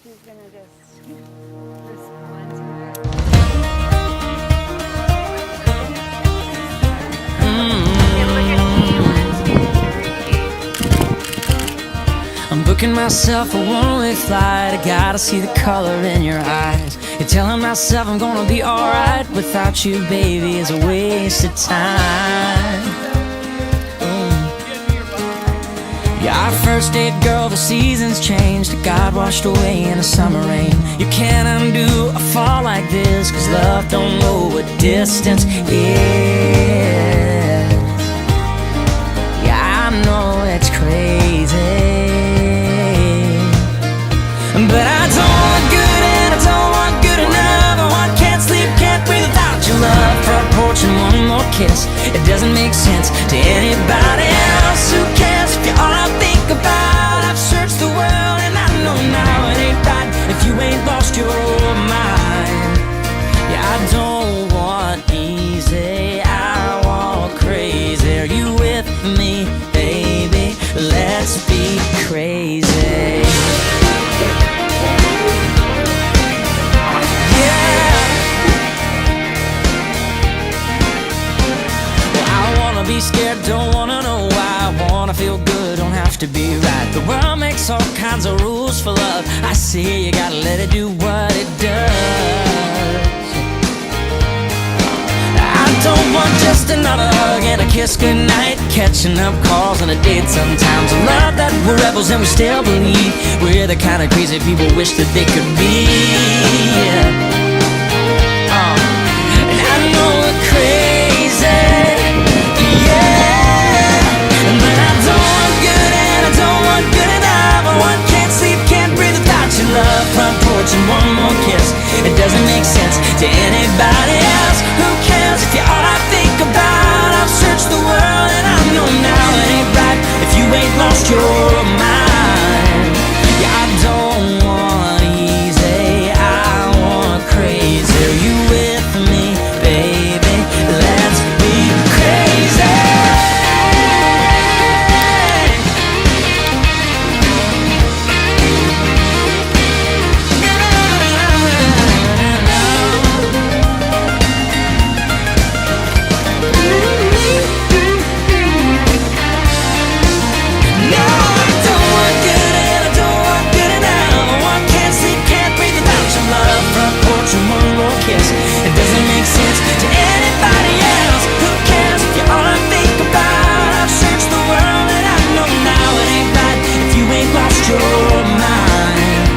she's gonna just respond to it. Okay, look at me. 1, 2, 3. I'm booking myself a one-way flight. I gotta see the color in your eyes. You're telling myself I'm gonna be alright without you, baby, is a waste of time. Yeah, our first date, girl, the seasons changed. It got washed away in the summer rain. You can't undo a fall like this, 'cause love don't know what distance is. Yeah, I know it's crazy, but I don't want good and I don't want good enough. I can't sleep, can't breathe without your love. Front porch and one more kiss. It doesn't make sense to anybody else. Who cares if you're all I think about? I've searched the world and I know now it ain't right if you ain't lost your mind. Yeah, I don't want easy, I want crazy. Are you with me, baby? Let's be crazy. Be scared, don't wanna know why. I wanna feel good, don't have to be right. The world makes all kinds of rules for love. I see you gotta let it do what it does. I don't want just another hug and a kiss goodnight, catching up calls and a date sometimes. I love that we're rebels and we still believe we're the kind of crazy people wish that they could be. And I know we're crazy, love, front porch and one more kiss. It doesn't make sense to anybody else. Who cares if you're all I think about? I've searched the world and I know now it ain't right if you ain't lost your mind. Yeah, I don't want easy, I want crazy. Are you with me, baby? Let's be crazy. It doesn't make sense to anybody else. Who cares if you're all I think about? I've searched the world and I know now it ain't right if you ain't lost your mind.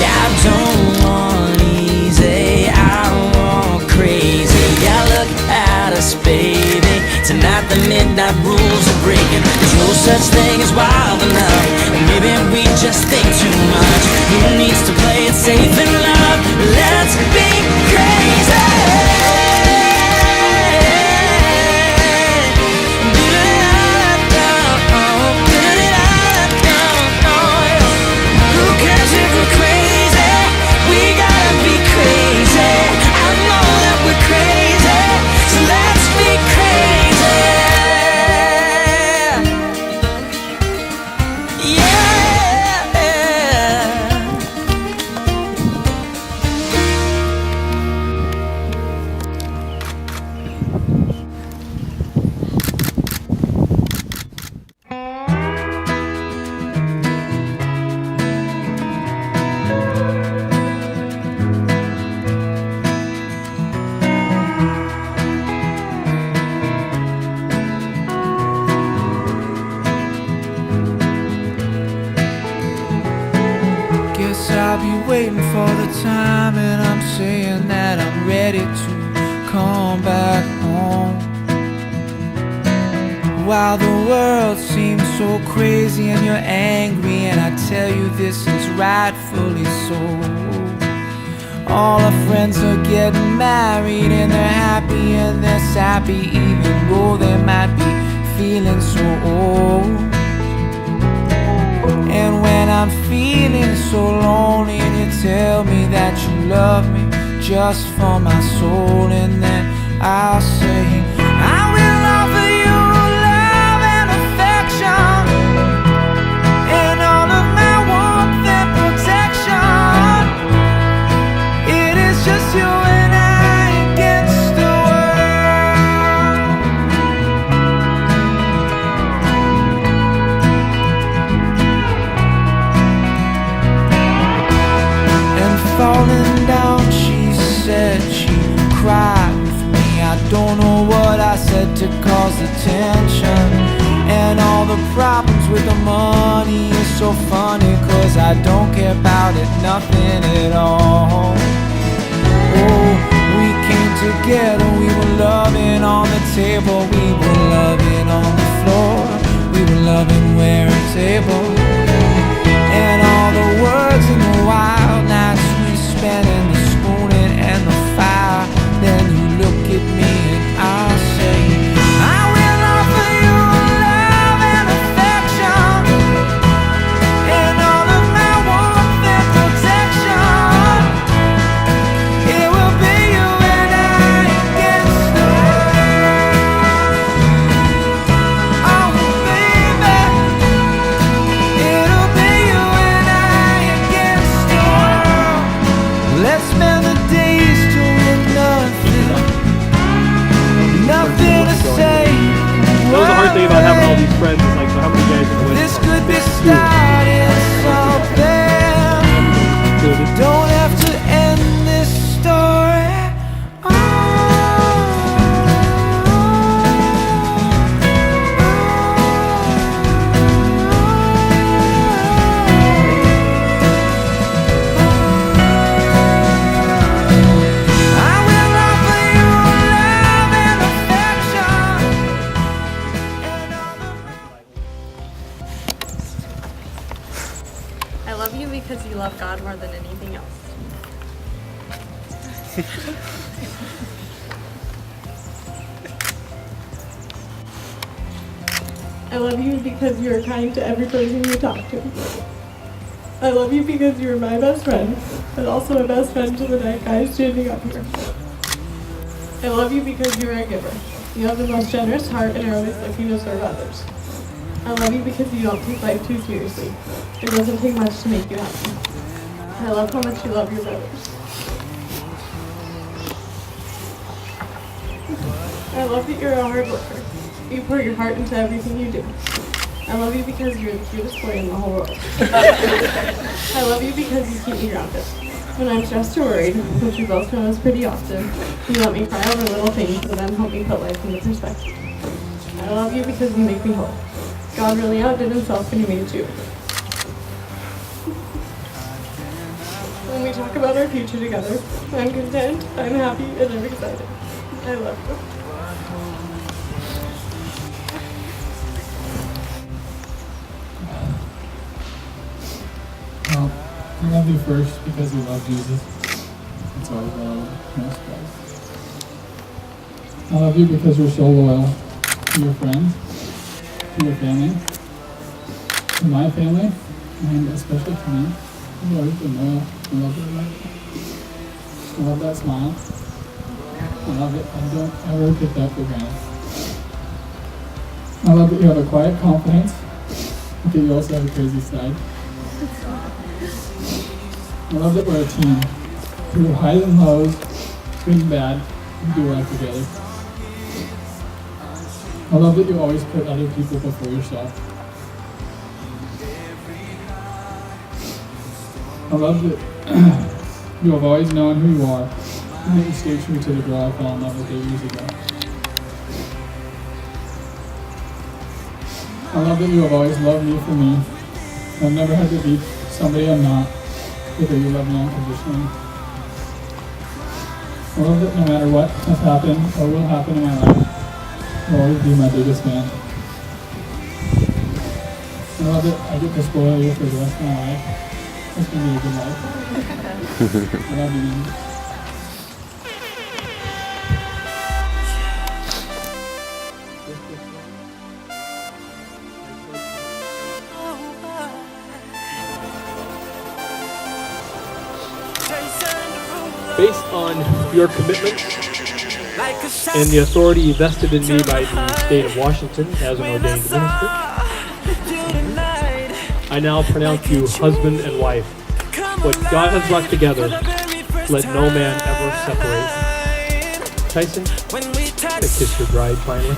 Yeah, I don't want easy, I want crazy. Yeah, look at us, baby. Tonight the midnight rules are breaking. There's no such thing as wild enough, and maybe we just think too much. Who needs to play it safe in love? Let's be crazy. Who cares if we're crazy? We gotta be crazy. I know that we're crazy, so let's be crazy. Yeah. Guess I'll be waiting for the time, and I'm saying that I'm ready to come back home. While the world seems so crazy and you're angry, and I tell you this is rightfully so. All our friends are getting married and they're happy and they're sappy, even though they might be feeling so old. And when I'm feeling so lonely and you tell me that you love me just for my soul, and then I'll say I will offer you love and affection and all of my warmth and protection. said to cause attention. And all the problems with the money is so funny, 'cause I don't care about it, nothing at all. Oh, we came together, we were loving on the table, we were loving on the floor, we were loving wearing table. And all the words in the wild nights we spent in the spooning and the fire. Then you look at me and I'll say, I will offer you love and affection, and all of my warmth and protection. It will be you and I against the world. Oh baby, it'll be you and I against the world. Let's spend the days doing nothing, nothing to say. That was the hard thing about having all these friends. Is like, so how many guys are going This could be starting something. Don't have to end this story. I will offer you love and affection, and all of I love you because you love God more than anything else. I love you because you are kind to every person you talk to. I love you because you are my best friend, and also my best friend to the night guy standing up here. I love you because you are a giver. You have the most generous heart and are always looking to serve others. I love you because you don't take life too seriously. It doesn't take much to make you happy. I love how much you love your brothers. I love that you're a hard worker. You pour your heart into everything you do. I love you because you're the cutest boy in the whole world. I love you because you keep me grounded. When I'm stressed or worried, which we both know is pretty often, you let me cry over little things and then help me put life into perspective. I love you because you make me whole. God really outdid himself when he made you. When we talk about our future together, I'm content, I'm happy, and I'm excited. I love you. Well, I love you first because you love Jesus. That's always what I love most about. I love you because you're so loyal to your friends, to your family, to my family, and especially to me. You've always been loyal. I love you. I love that smile. I love it. I don't ever take that for granted. I love that you have a quiet confidence, but you also have a crazy side. I love that we're a team. Through highs and lows, good and bad, we do life together. I love that you always put other people before yourself. I love that you have always known who you are, and that you stayed true to the girl I fell in love with 8 years ago. I love that you have always loved me for me. I've never had to be somebody I'm not, but that you love me unconditionally. I love that no matter what has happened or will happen in my life, you'll always be my biggest fan. I love that I get to spoil you for the rest of my life. It's gonna be a good life. I love you, man. based on your commitment and the authority vested in me by the state of Washington as an ordained minister, I now pronounce you husband and wife. What God has brought together, let no man ever separate. Tyson, gonna kiss your bride finally.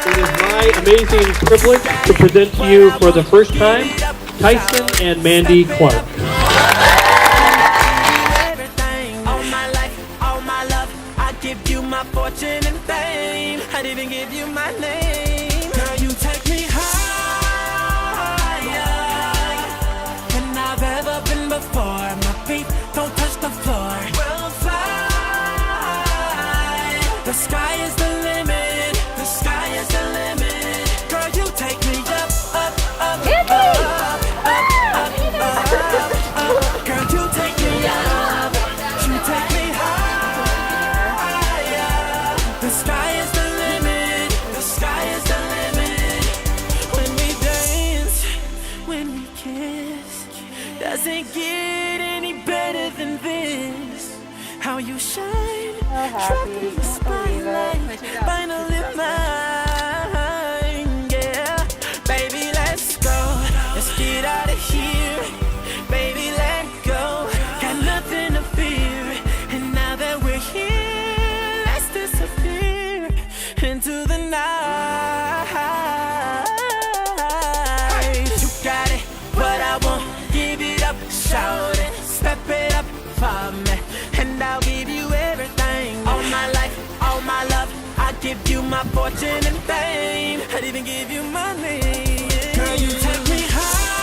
It is my amazing privilege to present to you for the first time Tyson and Mandy Clark. All my life, all my love, I give you my fortune and fame. I'd even give you my name. Girl, you take me higher than I've ever been before. My feet don't touch the floor. We'll fly. The sky is the limit. The sky is the limit. Girl, you take me up, up, up, up, up, up, up, up. Girl, you take me up. You take me higher. The sky is the limit. The sky is the limit. When we dance, when we kiss, doesn't get any better than this. How you shine, drop in the spotlight, finally mine, yeah. Baby, let's go, let's get out of here. Baby, let go, got nothing to fear. And now that we're here, let's disappear into the night. You got it, what I want, give it up, shout it, step it up for me. And I'll give you everything. All my life, all my love, I give you my fortune and fame. I'd even give you my name. Girl, you take me higher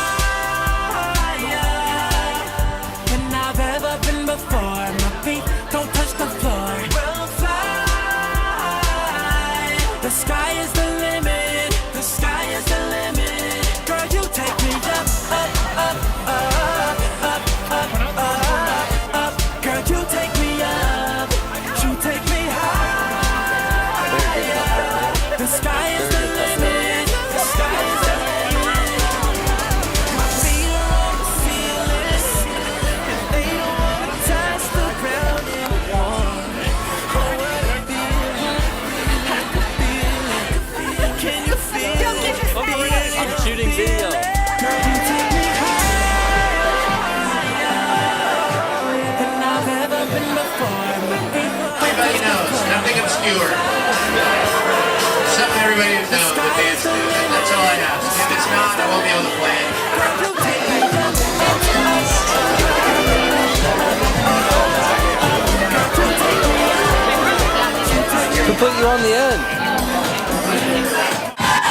than I've ever been before. My feet don't touch the floor. We'll fly. The sky is the limit. The sky is the limit. Girl, you take me up, up, up, up, up, up, up. Girl, you take me up, you take me higher. The sky is the limit, the sky is the limit. My feet are on the ceiling, and they don't wanna touch the ground anymore. Oh, what a feeling, I can feel it. Can you feel it? I'm shooting video. Girl, you take me Everybody knows, nothing obscure. Something everybody knows the dance to. That's all I ask. If it's not, I won't be able to play it. Who put you on the end?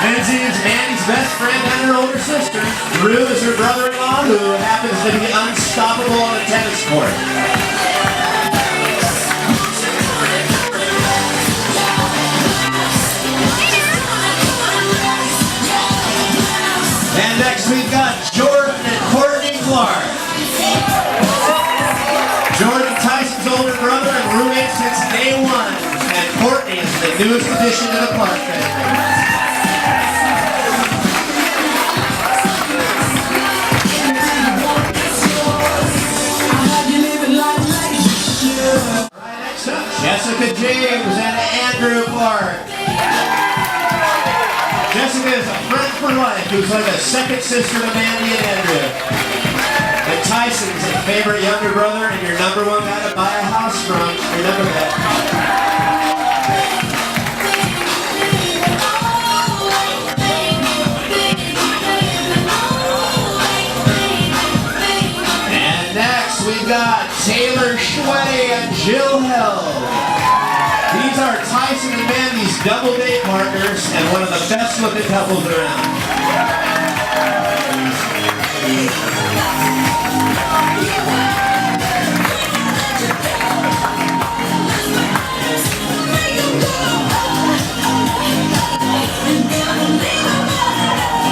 Lindsay is Mandy's best friend and her older sister. Drew is her brother-in-law who happens to be unstoppable on the tennis court. And next we've got Jordan and Courtney Clark. Jordan, Tyson's older brother and roommate since day one. And Courtney is the newest addition to the Clark family. Right, next up, Jessica James and Andrew Clark. Jessica is a friend for life who's like a second sister to Mandy and Andrew. And Tyson's a favorite younger brother and your number one guy to buy a house from. Remember that. And next we've got Taylor Schwetty and Jill Held. These are Tyson and Mandy's double date partners and one of the best looking couples around.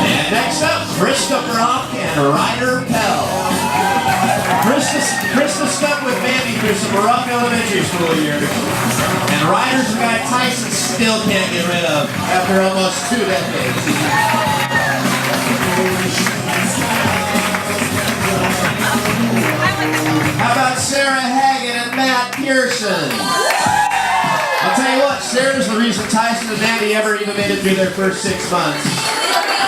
And next up, Krista Brock and Ryder Pell. Krista stuck with Mandy through some rough elementary school years. And Ryder's the guy Tyson still can't get rid of after almost 2 decades. How about Sarah Hagen and Matt Pearson? I'll tell you what, Sarah's the reason Tyson and Mandy ever even made it through their first 6 months.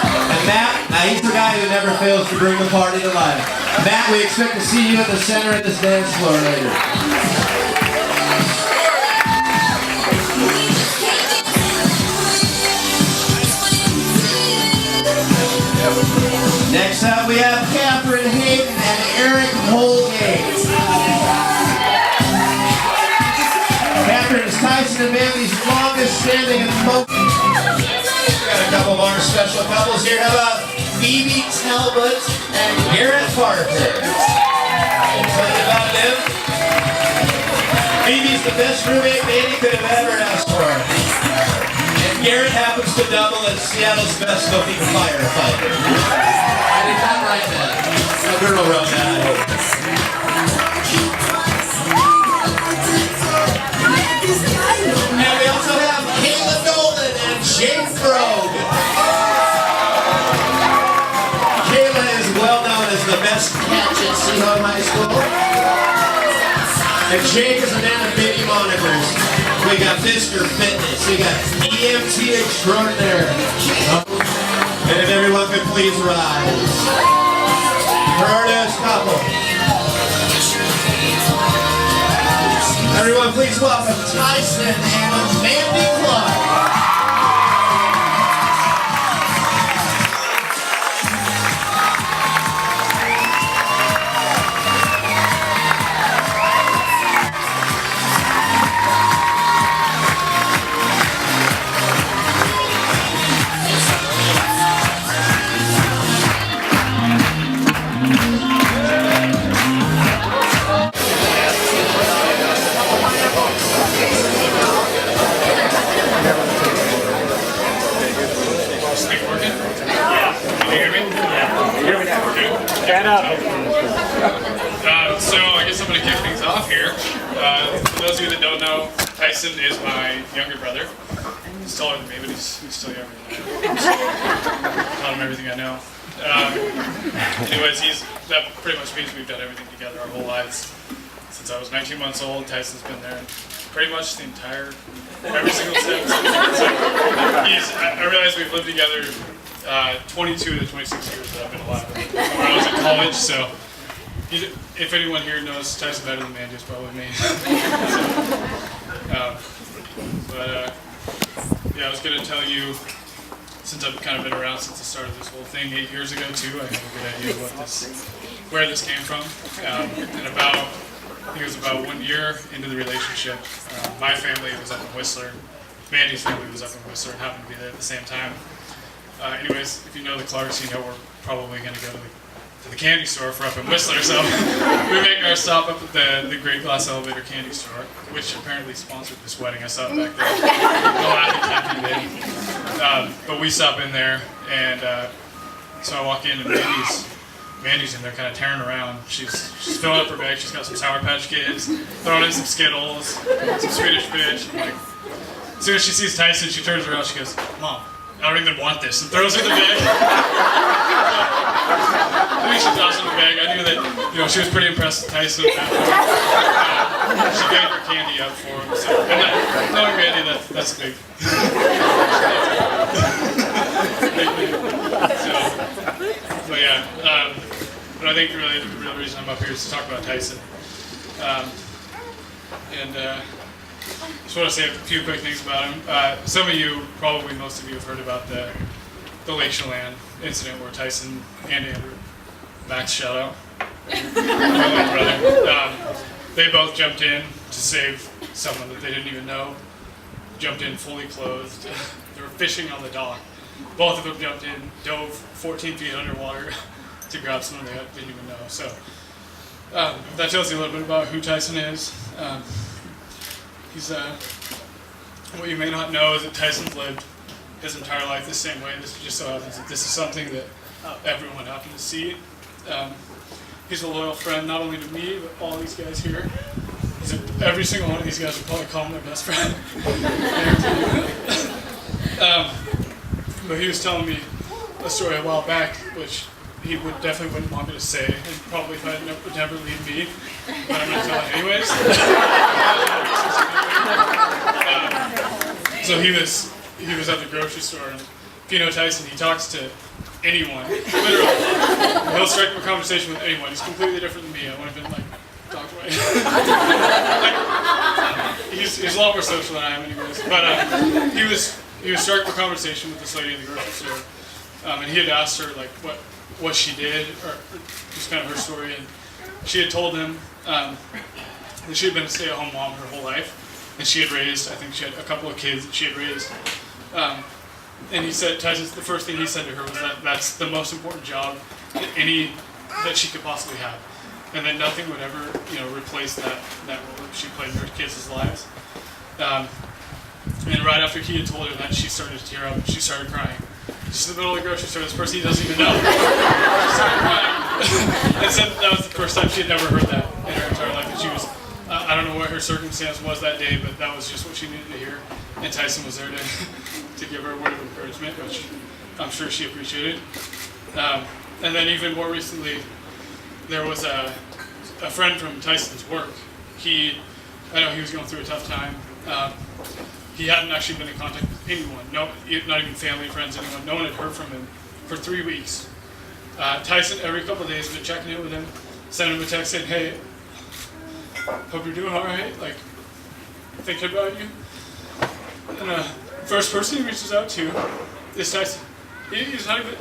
And Matt, now he's the guy who never fails to bring the party to life. Matt, we expect to see you at the center of this dance floor later. Tyson and Mandy's longest standing and most. We got a couple more special couples here. How about Phoebe Talbot and Garrett Parker? I'll tell you about them. Phoebe's the best roommate Mandy could have ever asked for. And Garrett happens to double as Seattle's best looking firefighter. I did not write that. No girl wrote that. And we also have Kayla Nolan and Jake Brogue. Kayla is well known as the best catch at Seton High School. And Jake is a man of many monikers. We got Mr. Fitness, we got EMT Extraordinaire. And if everyone could please rise. For our next couple. Everyone please welcome Tyson and Mandy Clark. So I guess I'm going to kick things off here. For those of you that don't know, Tyson is my younger brother. He's taller than me, but he's still younger than me. Taught him everything I know. Anyways, that pretty much means we've done everything together our whole lives. Since I was 19 months old, Tyson's been there pretty much the entire, every single step. I realize we've lived together 22 to 26 years that I've been alive. When I was in college, so if anyone here knows Tyson better than Mandy, it's probably me. Yeah, I was going to tell you, since I've kind of been around since the start of this whole thing 8 years ago too, I have a good idea of where this came from. And I think it was about 1 year into the relationship, my family was up in Whistler, Mandy's family was up in Whistler and happened to be there at the same time. Anyways, if you know the Clarks, you know we're probably going to go to the candy store for up in Whistler, so we make our stop up at the Great Glass Elevator Candy Store, which apparently sponsored this wedding. I saw it back there. The Laughing Taffy Day. But we stop in there, and so I walk in, and Mandy's in there kind of tearing around. She's filling up her bag. She's got some Sour Patch Kids, throwing in some Skittles, some Swedish Fish. Like, as soon as she sees Tyson, she turns around, she goes, "Mom, I don't even want this," and throws in the bag. I think she tossed in the bag. I knew that, she was pretty impressed with Tyson. She gave her candy up for him. So, and knowing Mandy, that's a big. But yeah, but I think really the real reason I'm up here is to talk about Tyson. Just want to say a few quick things about him. Some of you, probably most of you, have heard about the Lake Chelan incident where Tyson and Andrew, Max shout out, my little brother, they both jumped in to save someone that they didn't even know. Jumped in fully clothed. They were fishing on the dock. Both of them jumped in, dove 14 feet underwater to grab someone they didn't even know. So that tells you a little bit about who Tyson is. He's what you may not know is that Tyson's lived his entire life the same way. This just so happens that this is something that everyone happened to see. He's a loyal friend, not only to me, but all these guys here. Every single one of these guys would probably call him their best friend. But he was telling me a story a while back, which he definitely wouldn't want me to say, and probably would never leave me, but I'm going to tell it anyways. So he was at the grocery store, and if you know Tyson, he talks to anyone, literally. He'll strike up a conversation with anyone. He's completely different than me. I would have been talked away. He's a lot more social than I am anyways. But he was striking up a conversation with this lady in the grocery store, and he had asked her what she did, or just kind of her story, and she had told him that she had been a stay-at-home mom her whole life, and she had raised, I think she had a couple of kids that she had raised. And he said, Tyson, the first thing he said to her was that that's the most important job that she could possibly have, and that nothing would ever, replace that role that she played in her kids' lives. And right after he had told her that, she started to tear up. She started crying. Just in the middle of the grocery store, this person he doesn't even know. She started crying. And said that was the first time she had never heard that in her entire life. And she was, I don't know what her circumstance was that day, but that was just what she needed to hear. And Tyson was there to give her a word of encouragement, which I'm sure she appreciated. And then even more recently, there was a friend from Tyson's work. I know he was going through a tough time. He hadn't actually been in contact with anyone, not even family, friends, anyone. No one had heard from him for 3 weeks. Tyson, every couple of days, been checking in with him, sending him a text saying, "Hey, hope you're doing all right. Like, thinking about you." And first person he reaches out to is Tyson. He's not even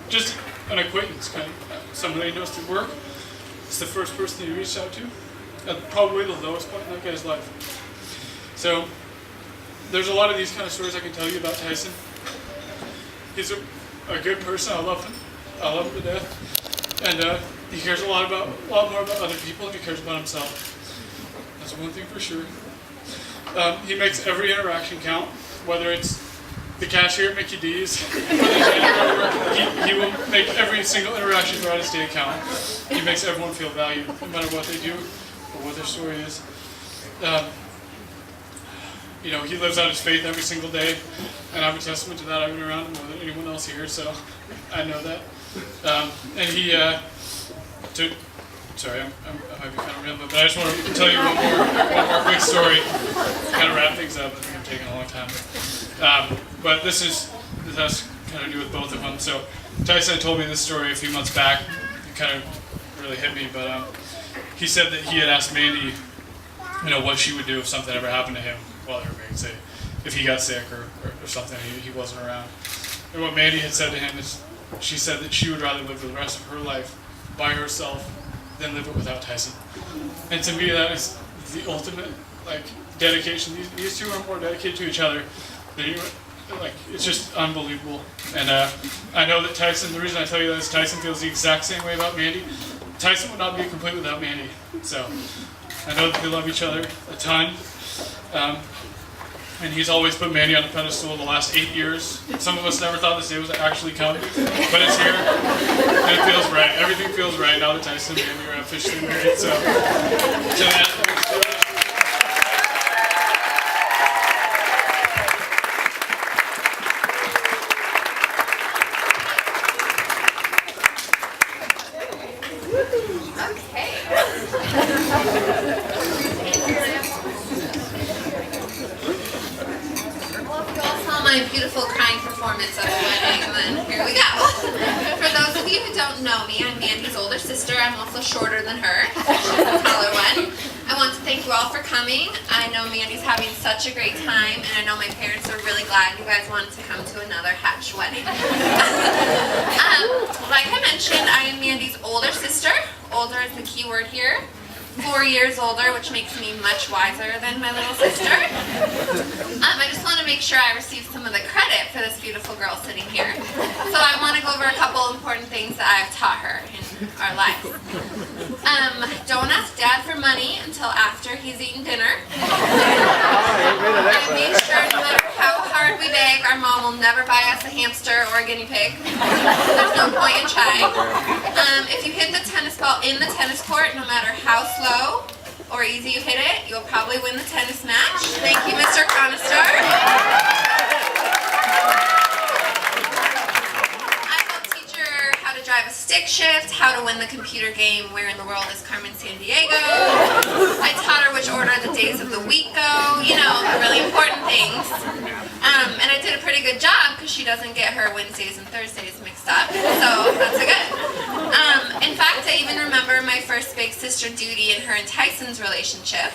just an acquaintance, kind of someone that he knows through work. It's the first person he reached out to at probably the lowest point in that guy's life. So there's a lot of these kind of stories I can tell you about Tyson. He's a good person. I love him. I love him to death. And he cares a lot more about other people than he cares about himself. That's one thing for sure. He makes every interaction count, whether it's the cashier at Mickey D's, he will make every single interaction throughout his day count. He makes everyone feel valued, no matter what they do or what their story is. He lives out his faith every single day, and I'm a testament to that. I've been around him more than anyone else here, so I know that. And he, sorry, I might be kind of rambling, but I just want to tell you one more quick story, kind of wrap things up. I think I'm taking a long time. But this has kind of to do with both of them. So Tyson told me this story a few months back. It kind of really hit me, but he said that he had asked Mandy, what she would do if something ever happened to him while they were married, say if he got sick or something, he wasn't around. And what Mandy had said to him is, she said that she would rather live the rest of her life by herself than live it without Tyson. And to me, that is the ultimate dedication. These two are more dedicated to each other than you. It's just unbelievable. And I know that Tyson, the reason I tell you that is Tyson feels the exact same way about Mandy. Tyson would not be complete without Mandy. So I know that they love each other a ton. And he's always put Mandy on a pedestal the last 8 years. Some of us never thought this day was actually coming, but it's here, and it feels right. Everything feels right now that Tyson and Mandy are officially married. So My beautiful crying performance at a wedding, and then here we go. For those of you who don't know me, I'm Mandy's older sister. I'm also shorter than her. She's the taller one. I want to thank you all for coming. I know Mandy's having such a great time, and I know my parents are really glad you guys wanted to come to another Hatch wedding. Like I mentioned, I am Mandy's older sister. Older is the key word here. 4 years older, which makes me much wiser than my little sister. I just want to make sure I receive some of the credit for this beautiful girl sitting here. So I want to go over a couple important things that I've taught her in our life. Don't ask Dad for money until after he's eaten dinner. I made sure no matter how hard we beg, our mom will never buy us a hamster or a guinea pig. There's no point in trying. If you hit the tennis ball in the tennis court, no matter how slow or easy you hit it, you'll probably win the tennis match. Thank you, Mr. Conistar. I will teach her how to drive a stick shift, how to win the computer game Where in the World is Carmen Sandiego. I taught her which order the days of the week go, the really important things. And I did a pretty good job because she doesn't get her Wednesdays and Thursdays mixed up, so that's a good. In fact, I even remember my first big sister duty in her and Tyson's relationship.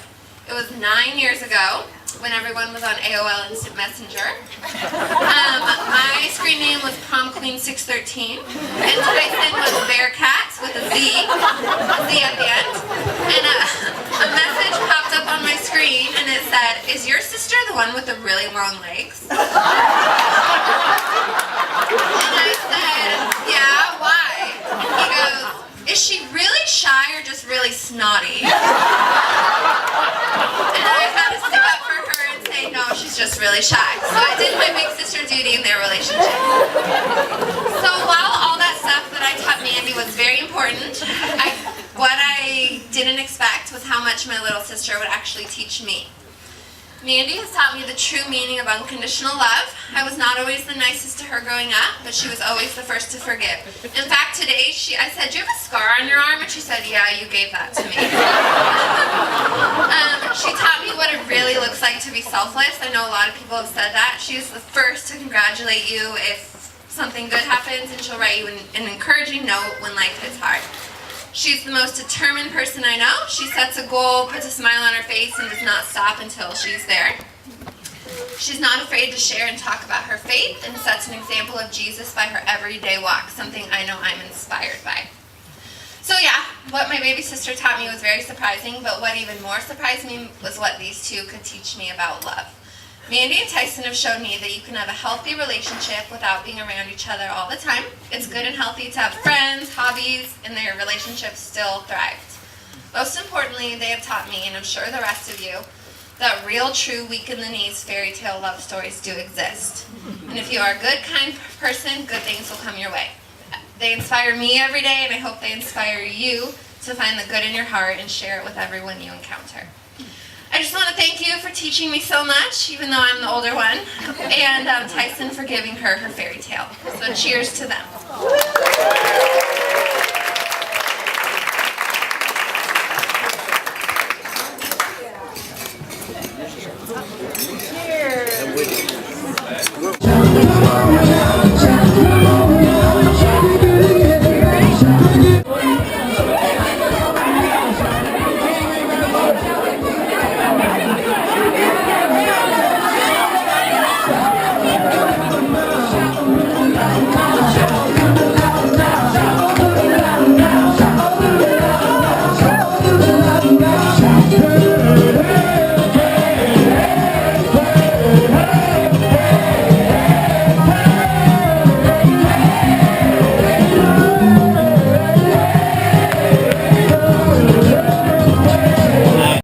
It was 9 years ago when everyone was on AOL Instant Messenger. My screen name was Prom Queen 613, and Tyson was Bearcats with a Z at the end. And a message popped up on on my screen and it said, "Is your sister the one with the really long legs?" And I said, "Yeah, why?" He goes, "Is she really shy or just really snotty?" And I had to stick up for her and say, "No, she's just really shy." So I did my big sister duty in their relationship. So while all that stuff that I taught Mandy was very important, what I didn't expect was how much my little sister would actually teach me. Mandy has taught me the true meaning of unconditional love. I was not always the nicest to her growing up, but she was always the first to forgive. In fact, today I said, "Do you have a scar on your arm?" And she said, "Yeah, you gave that to me." She taught me what it really looks like to be selfless. I know a lot of people have said that. She is the first to congratulate you if something good happens, and she'll write you an encouraging note when life hits hard. She's the most determined person I know. She sets a goal, puts a smile on her face, and does not stop until she's there. She's not afraid to share and talk about her faith, and sets an example of Jesus by her everyday walk, something I know I'm inspired by. So yeah, what my baby sister taught me was very surprising, but what even more surprised me was what these two could teach me about love. Mandy and Tyson have shown me that you can have a healthy relationship without being around each other all the time. It's good and healthy to have friends, hobbies, and their relationships still thrived. Most importantly, they have taught me, and I'm sure the rest of you, that real, true, weak-in-the-knees fairy tale love stories do exist. And if you are a good, kind person, good things will come your way. They inspire me every day, and I hope they inspire you to find the good in your heart and share it with everyone you encounter. I just want to thank you for teaching me so much, even though I'm the older one, and Tyson for giving her her fairy tale. So cheers to them.